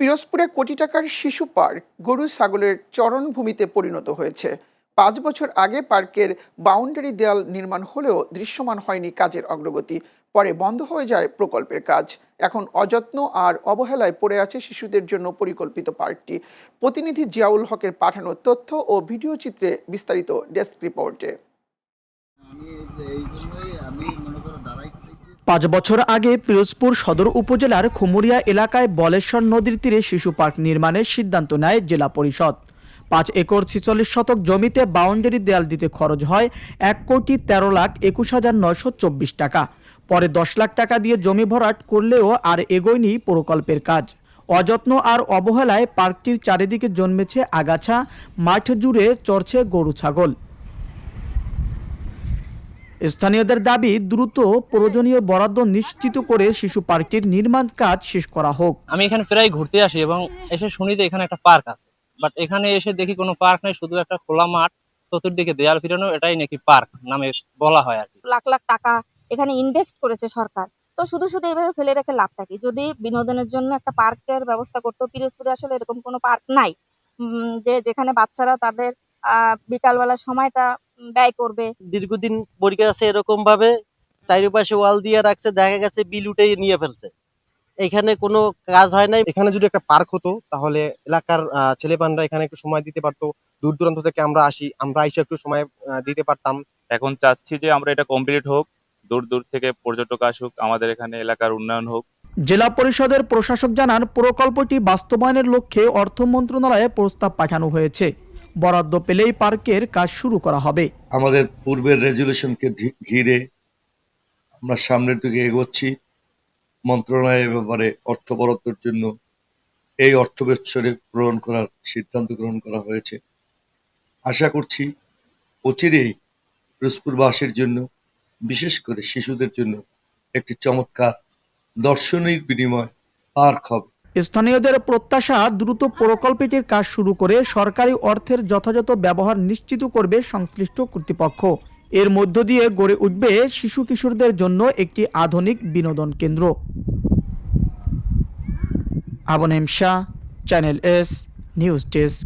পিরোজপুরে কোটি টাকার শিশু পার্ক গরু ছাগলের চরণভূমিতে পরিণত হয়েছে। 5 বছর আগে পার্কের বাউন্ডারি দেয়াল নির্মাণ হলেও দৃশ্যমান হয়নি কাজের অগ্রগতি। পরে বন্ধ হয়ে যায় প্রকল্পের কাজ। এখন অযত্ন আর অবহেলায় পড়ে আছে শিশুদের জন্য পরিকল্পিত পার্কটি। প্রতিনিধি জিয়াউল হকের পাঠানো তথ্য ও ভিডিও চিত্রে বিস্তারিত ডেস্ক রিপোর্টে। 5 বছর আগে পিরোজপুর সদর উপজেলার খুমুরিয়া এলাকায় বলেশ্বর নদীর তীরে শিশু পার্ক নির্মাণের সিদ্ধান্ত নেয় জেলা পরিষদ। 5 একর 46 শতক জমিতে বাউন্ডারি দেয়াল দিতে খরচ হয় 1,13,21,924 টাকা। পরে 10 লাখ টাকা দিয়ে জমি ভরাট করলেও আর এগোয়নি প্রকল্পের কাজ। অযত্ন আর অবহেলায় পার্কটির চারিদিকে জন্মেছে আগাছা, মাঠ জুড়ে চড়ছে গরু ছাগল। স্থানীয়দের দাবি, দ্রুত প্রয়োজনীয় বরাদ্দ নিশ্চিত করে শিশু পার্কের নির্মাণ কাজ শেষ করা হোক। আমি এখানে প্রায় ঘুরতে আসি এবং এসে শুনি যে এখানে একটা পার্ক আছে, বাট এখানে এসে দেখি কোনো পার্ক নেই, শুধু একটা খোলা মাঠ, চতুর্দিকে দেয়াল ফিরানো, এটাই নাকি পার্ক নামে বলা হয় আর কি। লাখ লাখ টাকা এখানে ইনভেস্ট করেছে সরকার, তো শুধু শুধু এভাবে ফেলে রেখে লাভটা কি? যদি বিনোদনের জন্য একটা পার্কের ব্যবস্থা করতো। পিরোজপুরে আসলে এরকম কোনো পার্ক নাই যেখানে বাচ্চারা তাদের বিকালবেলার সময়টা ব্যয় করবে। দীর্ঘদিন পরীক্ষা আছে এরকম ভাবে চারিপাশে ওয়াল দিয়ে রাখছে, দেখা গেছে বিল উঠে নিয়ে ফেলছে, এখানে কোনো কাজ হয় নাই। এখানে যদি একটা পার্ক হতো তাহলে এলাকার ছেলেপানরা এখানে একটু সময় দিতে পারতো। দূর দূরান্ত থেকে আমরা আসি, আমরা এসে একটু সময় দিতে পারতাম। এখন চাচ্ছি যে আমরা এটা কমপ্লিট হোক, দূর দূর থেকে পর্যটক আসুক, আমাদের এখানে এলাকার উন্নয়ন হোক। জেলা পরিষদের প্রশাসক জানান, প্রকল্পটি বাস্তবায়নের লক্ষ্যে অর্থ মন্ত্রণালয়ে প্রস্তাব পাঠানো হয়েছে। বরাদ্দ পেলেই পার্কের কাজ শুরু করা হবে। আমাদের পূর্বের রেজুলেশনকে ঘিরে আমরা সামনের দিকে এগোচ্ছি। মন্ত্রণালয়ের ব্যাপারে অর্থ বরাদ্দের জন্য এই অর্থ বছরে গ্রহণ করার সিদ্ধান্ত গ্রহণ করা হয়েছে। আশা করছি অচিরেই পিরোজপুরবাসীর জন্য, বিশেষ করে শিশুদের জন্য একটি চমৎকার দর্শনীর বিনিময় পার্ক হবে। স্থানীয়দের প্রত্যাশা, দ্রুত প্রকল্পটির কাজ শুরু করে সরকারি অর্থের যথাযথ ব্যবহার নিশ্চিত করবে সংশ্লিষ্ট কর্তৃপক্ষ। এর মধ্য দিয়ে গড়ে উঠবে শিশু কিশোরদের জন্য একটি আধুনিক বিনোদন কেন্দ্র। Abu name Shah, channel S news desk.